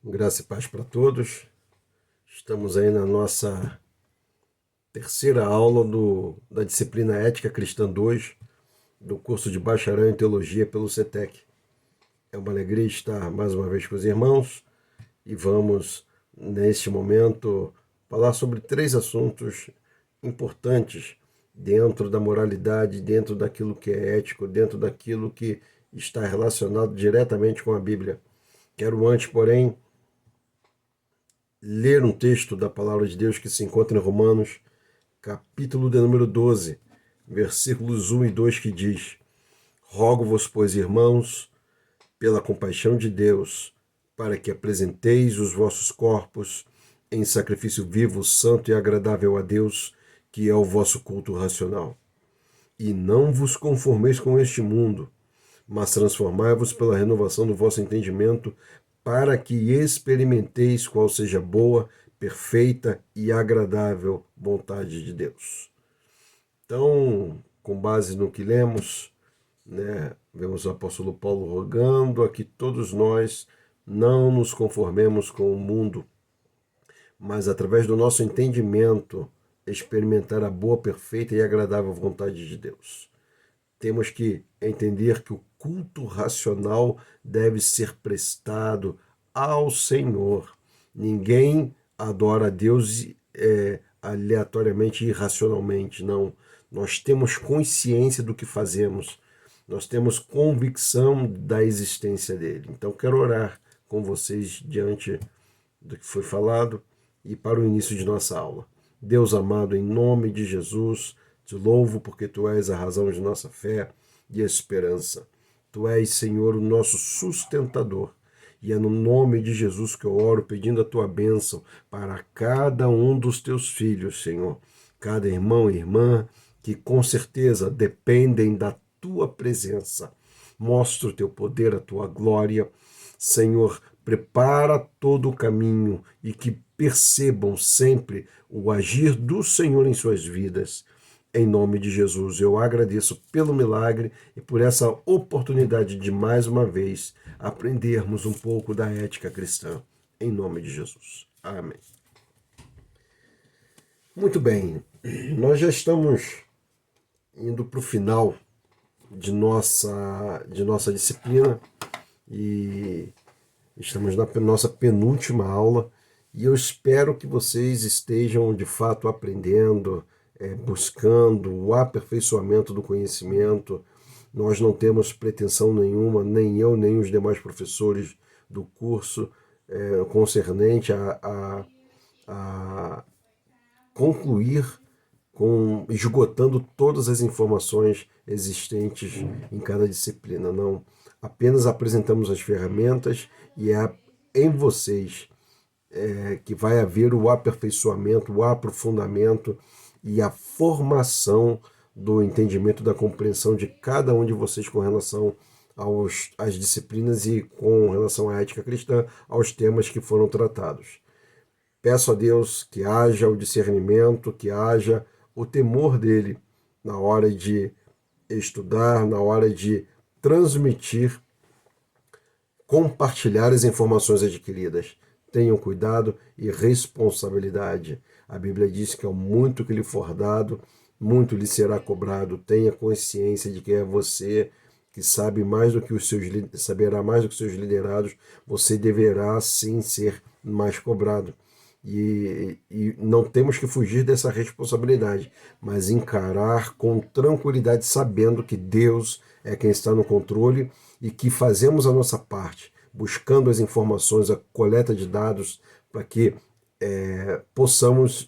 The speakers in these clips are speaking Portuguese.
Graça e paz para todos. Estamos aí na nossa terceira aula da disciplina Ética Cristã 2, do curso de Bacharel em Teologia pelo CETEC. É uma alegria estar mais uma vez com os irmãos e vamos, neste momento, falar sobre três assuntos importantes dentro da moralidade, dentro daquilo que é ético, dentro daquilo que está relacionado diretamente com a Bíblia. Quero antes, porém, ler um texto da palavra de Deus que se encontra em Romanos, capítulo de número 12, versículos 1 e 2, que diz: Rogo-vos, pois, irmãos, pela compaixão de Deus, para que apresenteis os vossos corpos em sacrifício vivo, santo e agradável a Deus, que é o vosso culto racional. E não vos conformeis com este mundo, mas transformai-vos pela renovação do vosso entendimento, para que experimenteis qual seja a boa, perfeita e agradável vontade de Deus. Então, com base no que lemos, vemos o apóstolo Paulo rogando a que todos nós não nos conformemos com o mundo, mas através do nosso entendimento experimentar a boa, perfeita e agradável vontade de Deus. Temos que entender que o culto racional deve ser prestado ao Senhor. Ninguém adora a Deus aleatoriamente e irracionalmente, não. Nós temos consciência do que fazemos. Nós temos convicção da existência dele. Então, quero orar com vocês diante do que foi falado e para o início de nossa aula. Deus amado, em nome de Jesus, te louvo porque tu és a razão de nossa fé e esperança. Tu és, Senhor, o nosso sustentador. E é no nome de Jesus que eu oro pedindo a tua bênção para cada um dos teus filhos, Senhor. Cada irmão e irmã que com certeza dependem da tua presença. Mostra o teu poder, a tua glória. Senhor, prepara todo o caminho e que percebam sempre o agir do Senhor em suas vidas. Em nome de Jesus, eu agradeço pelo milagre e por essa oportunidade de, mais uma vez, aprendermos um pouco da ética cristã. Em nome de Jesus. Amém. Muito bem, nós já estamos indo para o final de nossa disciplina e estamos na nossa penúltima aula e eu espero que vocês estejam de fato aprendendo, buscando o aperfeiçoamento do conhecimento. Nós não temos pretensão nenhuma, nem eu, nem os demais professores do curso, concernente a concluir esgotando todas as informações existentes em cada disciplina. Não, apenas apresentamos as ferramentas e é em vocês que vai haver o aperfeiçoamento, o aprofundamento e a formação do entendimento, da compreensão de cada um de vocês com relação às disciplinas e com relação à ética cristã, aos temas que foram tratados. Peço a Deus que haja o discernimento, que haja o temor dele na hora de estudar, na hora de transmitir, compartilhar as informações adquiridas. Tenham cuidado e responsabilidade. A Bíblia diz que ao muito que lhe for dado, muito lhe será cobrado. Tenha consciência de que é você que sabe mais do que saberá mais do que os seus liderados. Você deverá sim ser mais cobrado. E não temos que fugir dessa responsabilidade, mas encarar com tranquilidade, sabendo que Deus é quem está no controle e que fazemos a nossa parte, buscando as informações, a coleta de dados, para que possamos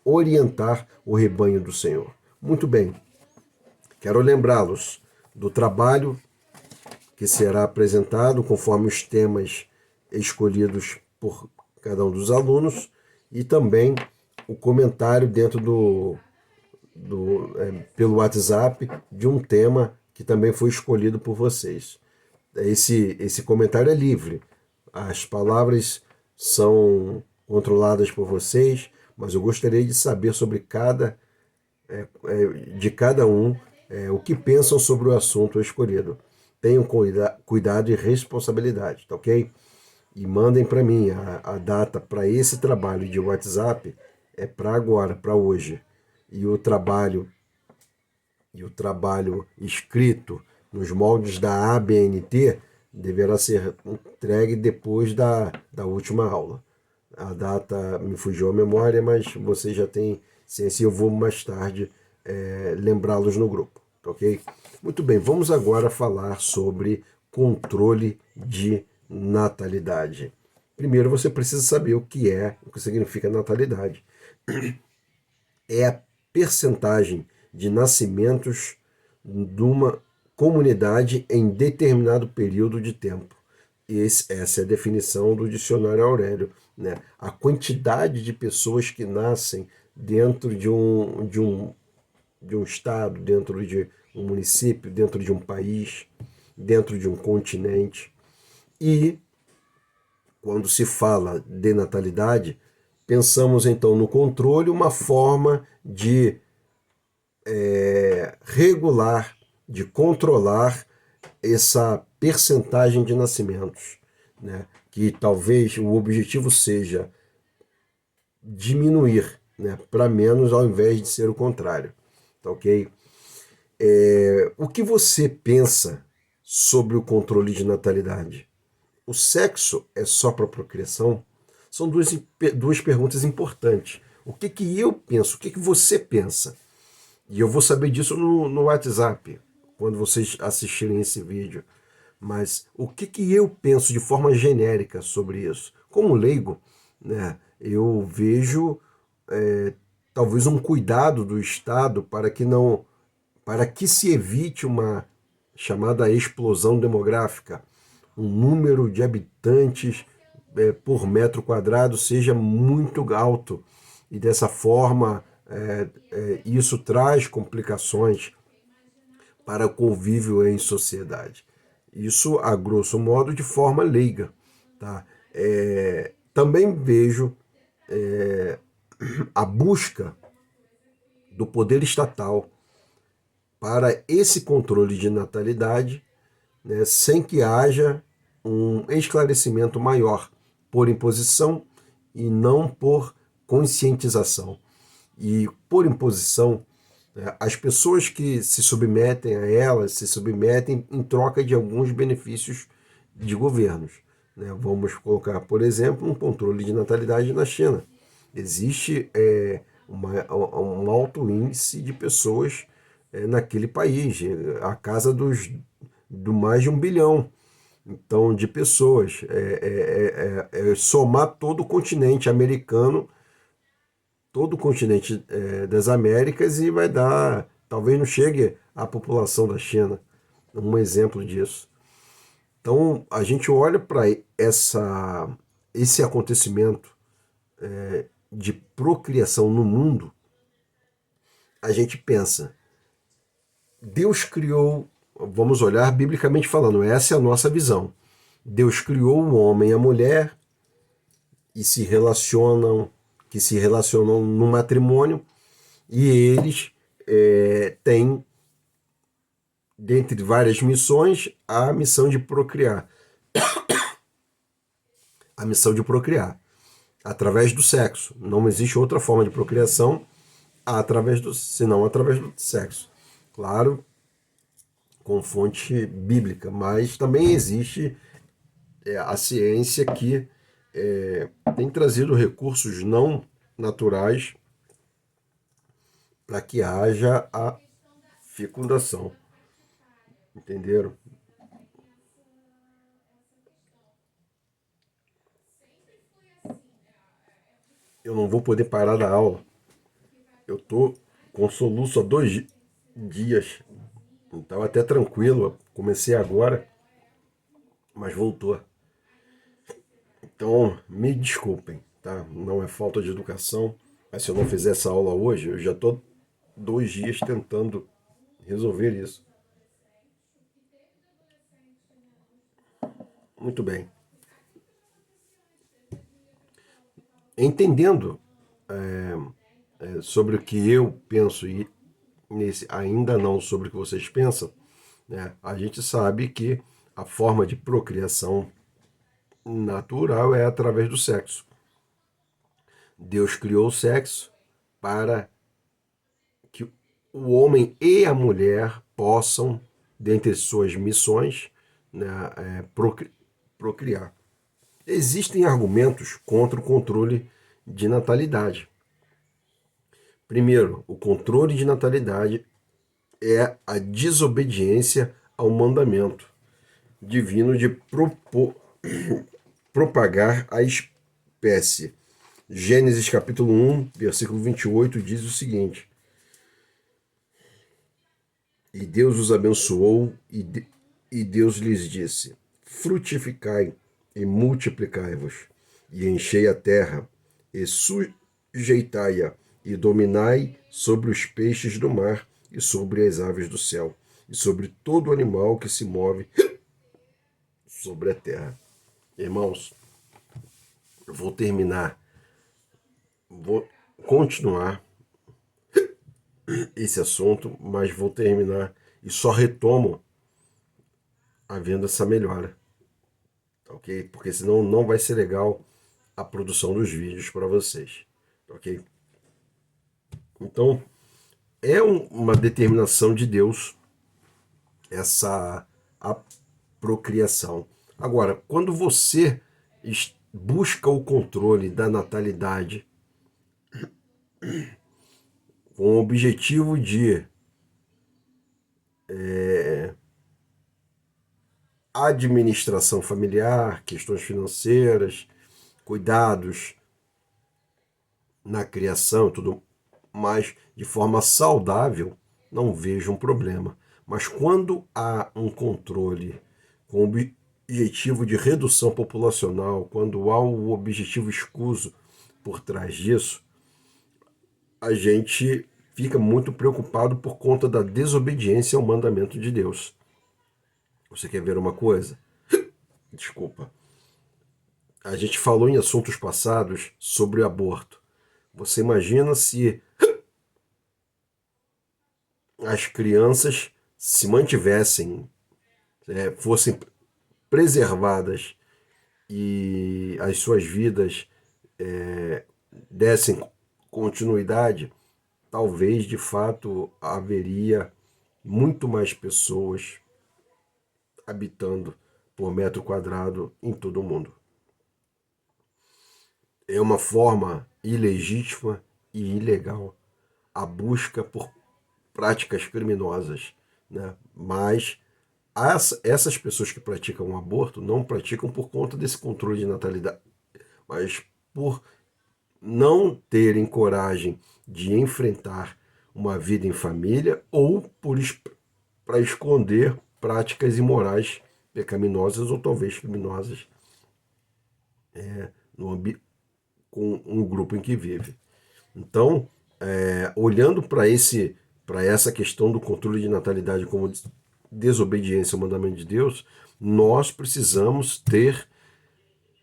orientar o rebanho do Senhor. Muito bem, quero lembrá-los do trabalho que será apresentado conforme os temas escolhidos por cada um dos alunos e também o comentário dentro pelo WhatsApp de um tema que também foi escolhido por vocês. Esse comentário é livre. As palavras são controladas por vocês, mas eu gostaria de saber sobre de cada um o que pensam sobre o assunto escolhido. Tenham cuidado e responsabilidade, tá ok? e mandem para mim a data para esse trabalho de WhatsApp, é para agora, para hoje. E o trabalho escrito nos moldes da ABNT deverá ser entregue depois da última aula. A data me fugiu à memória, mas você já tem ciência e eu vou mais tarde lembrá-los no grupo, ok? Muito bem, vamos agora falar sobre controle de natalidade. Primeiro você precisa saber o que significa natalidade. É a percentagem de nascimentos de uma comunidade em determinado período de tempo. Essa é a definição do dicionário Aurélio, né? A quantidade de pessoas que nascem dentro de um estado, dentro de um município, dentro de um país, dentro de um continente. E, quando se fala de natalidade, pensamos então no controle, uma forma de regular, de controlar essa percentagem de nascimentos, né? Que talvez o objetivo seja diminuir, né, para menos ao invés de ser o contrário, tá ok? O que você pensa sobre o controle de natalidade? O sexo é só para procriação? São duas perguntas importantes. O que eu penso? O que você pensa? E eu vou saber disso no WhatsApp, quando vocês assistirem esse vídeo. Mas o que eu penso de forma genérica sobre isso? Como leigo, né, eu vejo talvez um cuidado do Estado para que se evite uma chamada explosão demográfica, um número de habitantes por metro quadrado seja muito alto e dessa forma isso traz complicações para o convívio em sociedade. Isso, a grosso modo, de forma leiga. Tá? Também vejo a busca do poder estatal para esse controle de natalidade, né, sem que haja um esclarecimento maior por imposição e não por conscientização. E por imposição, as pessoas que se submetem a elas se submetem em troca de alguns benefícios de governos. Né? Vamos colocar, por exemplo, um controle de natalidade na China. Existe um alto índice de pessoas naquele país, a casa do mais de 1 bilhão. Então, de pessoas. Somar todo o continente americano, todo o continente das Américas e vai dar, talvez não chegue à população da China. Um exemplo disso. Então, a gente olha para esse acontecimento de procriação no mundo, a gente pensa, Deus criou, vamos olhar biblicamente falando, essa é a nossa visão. Deus criou o homem e a mulher e que se relacionam no matrimônio, e eles têm, dentre várias missões, a missão de procriar. A missão de procriar através do sexo. Não existe outra forma de procriação senão através do sexo. Claro, com fonte bíblica, mas também existe a ciência que tem trazido recursos não naturais para que haja a fecundação. Entenderam? Eu não vou poder parar da aula. Eu tô com soluço há 2 dias. Então até tranquilo. Comecei agora, mas voltou. Então me desculpem, tá? Não é falta de educação. Mas se eu não fizer essa aula hoje, eu já tô 2 dias tentando resolver isso. Muito bem. Entendendo sobre o que eu penso e ainda não sobre o que vocês pensam, né, a gente sabe que a forma de procriação natural é através do sexo. Deus criou o sexo para que o homem e a mulher possam, dentre suas missões, né, procriar. Existem argumentos contra o controle de natalidade. Primeiro, o controle de natalidade é a desobediência ao mandamento divino de propagar a espécie. Gênesis capítulo 1, versículo 28 diz o seguinte: E Deus os abençoou, e Deus lhes disse: Frutificai e multiplicai-vos, e enchei a terra, e sujeitai-a, e dominai sobre os peixes do mar, e sobre as aves do céu, e sobre todo animal que se move sobre a terra. Irmãos, eu vou continuar esse assunto, mas vou terminar e só retomo havendo essa melhora, ok? Porque senão não vai ser legal a produção dos vídeos para vocês, ok? Então, é uma determinação de Deus essa a procriação. Agora, quando você busca o controle da natalidade com o objetivo de administração familiar, questões financeiras, cuidados na criação, tudo mais de forma saudável, não vejo um problema. Mas quando há um controle com o objetivo de redução populacional, quando há o objetivo escuso por trás disso, a gente fica muito preocupado por conta da desobediência ao mandamento de Deus. Você quer ver uma coisa? Desculpa. A gente falou em assuntos passados sobre aborto. Você imagina se as crianças se mantivessem, fossem preservadas e as suas vidas dessem continuidade, talvez de fato haveria muito mais pessoas habitando por metro quadrado em todo o mundo. É uma forma ilegítima e ilegal a busca por práticas criminosas, né? Mas essas pessoas que praticam o aborto não praticam por conta desse controle de natalidade, mas por não terem coragem de enfrentar uma vida em família ou para esconder práticas imorais, pecaminosas ou talvez criminosas com um grupo em que vive. Então, olhando para essa questão do controle de natalidade como desobediência ao mandamento de Deus, nós precisamos ter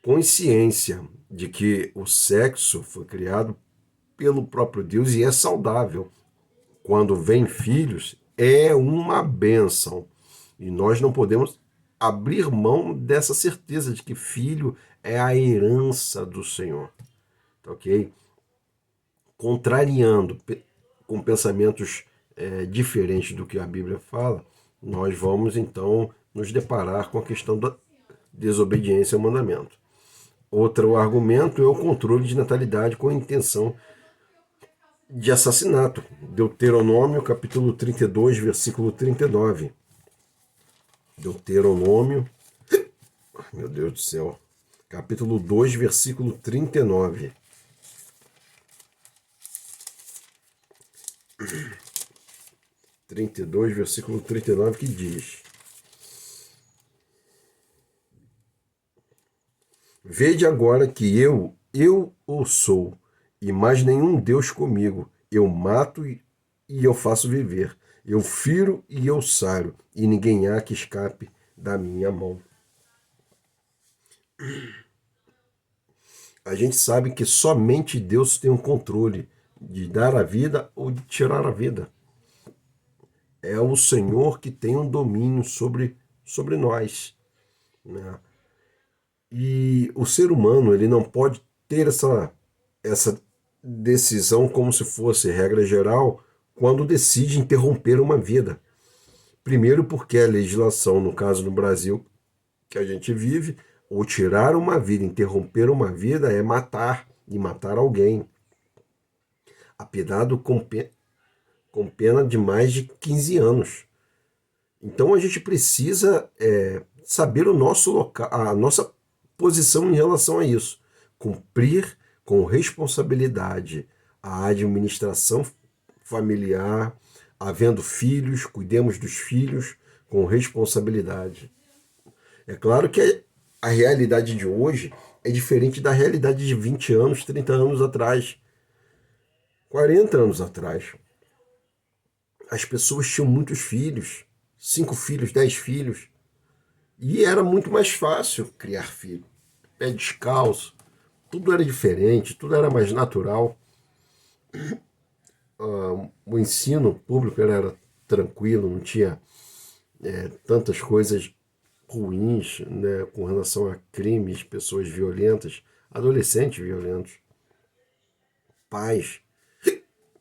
consciência de que o sexo foi criado pelo próprio Deus e é saudável. Quando vem filhos, é uma bênção. E nós não podemos abrir mão dessa certeza de que filho é a herança do Senhor. Ok? Contrariando com pensamentos diferentes do que a Bíblia fala, nós vamos então nos deparar com a questão da desobediência ao mandamento. Outro argumento é o controle de natalidade com a intenção de assassinato. Deuteronômio, capítulo 32, versículo 39. Deuteronômio, meu Deus do céu, capítulo 2, versículo 39. Versículo 39, que diz: Vede agora que eu o sou, e mais nenhum Deus comigo. Eu mato e eu faço viver. Eu firo e eu saro, e ninguém há que escape da minha mão. A gente sabe que somente Deus tem o controle de dar a vida ou de tirar a vida. É o Senhor que tem um domínio sobre nós, né? E o ser humano, ele não pode ter essa decisão como se fosse regra geral quando decide interromper uma vida. Primeiro porque a legislação, no caso no Brasil que a gente vive, ou tirar uma vida, interromper uma vida é matar e matar alguém. Apelado com pena de mais de 15 anos. Então a gente precisa saber o nosso local, a nossa posição em relação a isso. Cumprir com responsabilidade a administração familiar, havendo filhos, cuidemos dos filhos com responsabilidade. É claro que a realidade de hoje é diferente da realidade de 20 anos, 30 anos atrás, 40 anos atrás. As pessoas tinham muitos filhos, 5 filhos, 10 filhos, e era muito mais fácil criar filho. Pé descalço, tudo era diferente, tudo era mais natural. O ensino público era tranquilo, não tinha tantas coisas ruins, né, com relação a crimes, pessoas violentas, adolescentes violentos, pais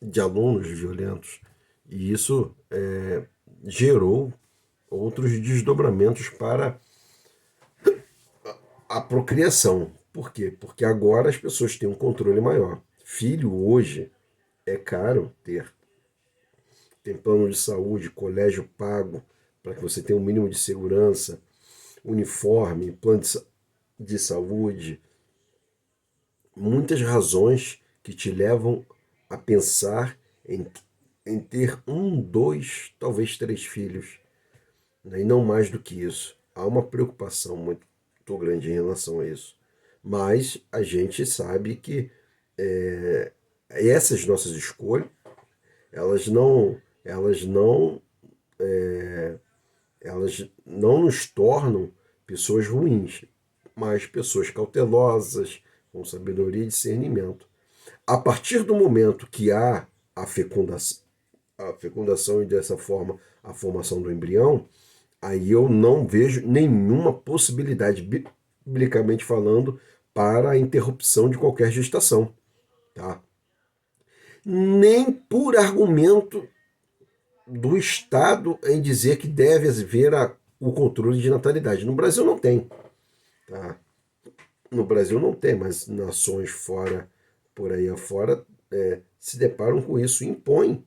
de alunos violentos. E isso gerou outros desdobramentos para a procriação. Por quê? Porque agora as pessoas têm um controle maior. Filho hoje é caro ter. Tem plano de saúde, colégio pago, para que você tenha um mínimo de segurança, uniforme, plano de saúde. Muitas razões que te levam a pensar em ter um, dois, talvez três filhos, né? E não mais do que isso. Há uma preocupação muito grande em relação a isso. Mas a gente sabe que essas nossas escolhas, elas não, elas não nos tornam pessoas ruins, mas pessoas cautelosas, com sabedoria e discernimento. A partir do momento que há a fecundação e dessa forma a formação do embrião, aí eu não vejo nenhuma possibilidade, biblicamente falando, para a interrupção de qualquer gestação. Tá? Nem por argumento do Estado em dizer que deve haver o controle de natalidade. No Brasil não tem. Tá? No Brasil não tem, mas nações fora, por aí afora, se deparam com isso, impõem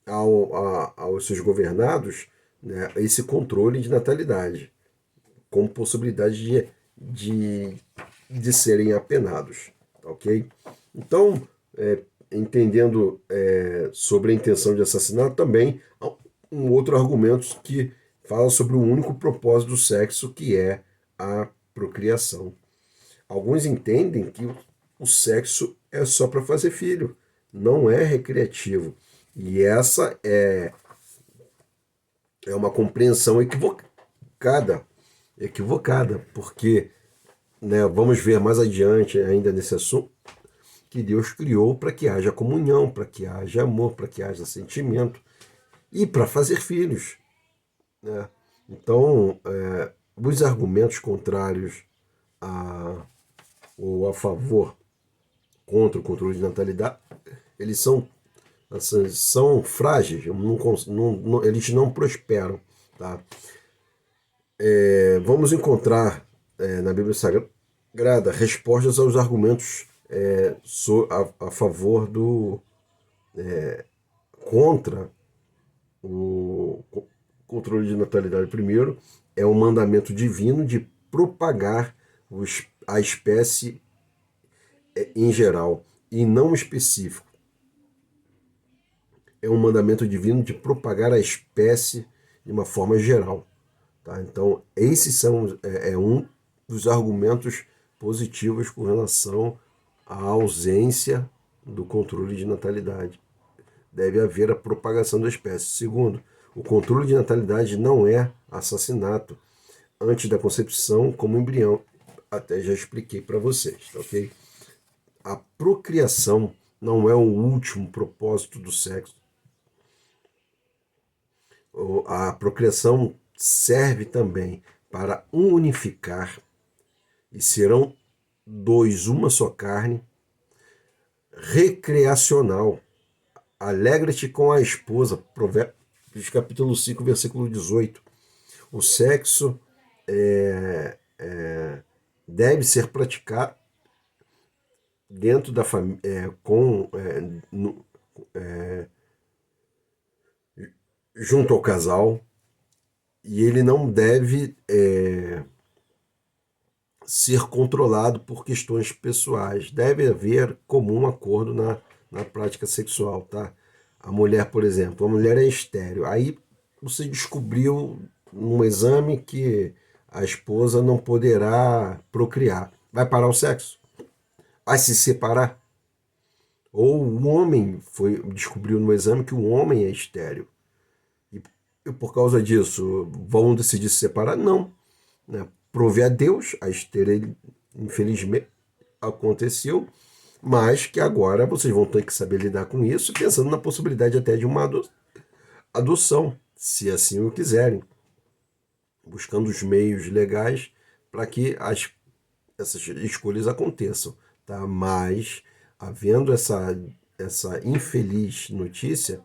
aos seus governados, né, esse controle de natalidade, com possibilidade de serem apenados. Tá, ok? Então, entendendo sobre a intenção de assassinato, também há um outro argumento que fala sobre o único propósito do sexo, que é a procriação. Alguns entendem que o sexo é só para fazer filho, não é recreativo. E essa é uma compreensão equivocada, porque, né, vamos ver mais adiante ainda nesse assunto, que Deus criou para que haja comunhão, para que haja amor, para que haja sentimento e para fazer filhos. Né? Então, os argumentos contrários ou a favor, contra o controle de natalidade, eles são frágeis, eles não prosperam. Tá? Vamos encontrar na Bíblia Sagrada respostas aos argumentos a favor contra o controle de natalidade. Primeiro, é um mandamento divino de propagar a espécie em geral e não específico. É um mandamento divino de propagar a espécie de uma forma geral. Tá? Então, esses são um dos argumentos positivos com relação à ausência do controle de natalidade. Deve haver a propagação da espécie. Segundo, o controle de natalidade não é assassinato antes da concepção como embrião. Até já expliquei para vocês, tá, ok? A procriação não é o último propósito do sexo. A procriação serve também para unificar, e serão dois uma só carne, recreacional. Alegra-te com a esposa. Provérbios capítulo 5, versículo 18. O sexo deve ser praticado dentro da família, junto ao casal, e ele não deve ser controlado por questões pessoais. Deve haver comum acordo na prática sexual, tá? A mulher, por exemplo, a mulher é estéril. Aí você descobriu num exame que a esposa não poderá procriar. Vai parar o sexo? Vai se separar? Ou o homem descobriu no exame que o homem é estéril. E por causa disso, vão decidir se separar? Não. Né? Prove a Deus, a esterilidade, infelizmente, aconteceu, mas que agora vocês vão ter que saber lidar com isso, pensando na possibilidade até de uma adoção, se assim o quiserem, buscando os meios legais para que essas escolhas aconteçam, tá? Mas, havendo essa infeliz notícia,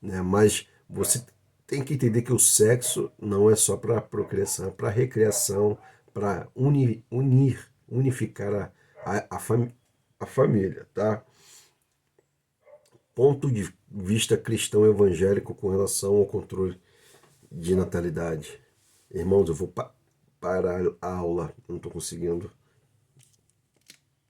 né, mas você tem que entender que o sexo não é só para procriação, é para recreação, para unificar a família, tá? Ponto de vista cristão evangélico com relação ao controle de natalidade. Irmãos, eu vou parar a aula, não estou conseguindo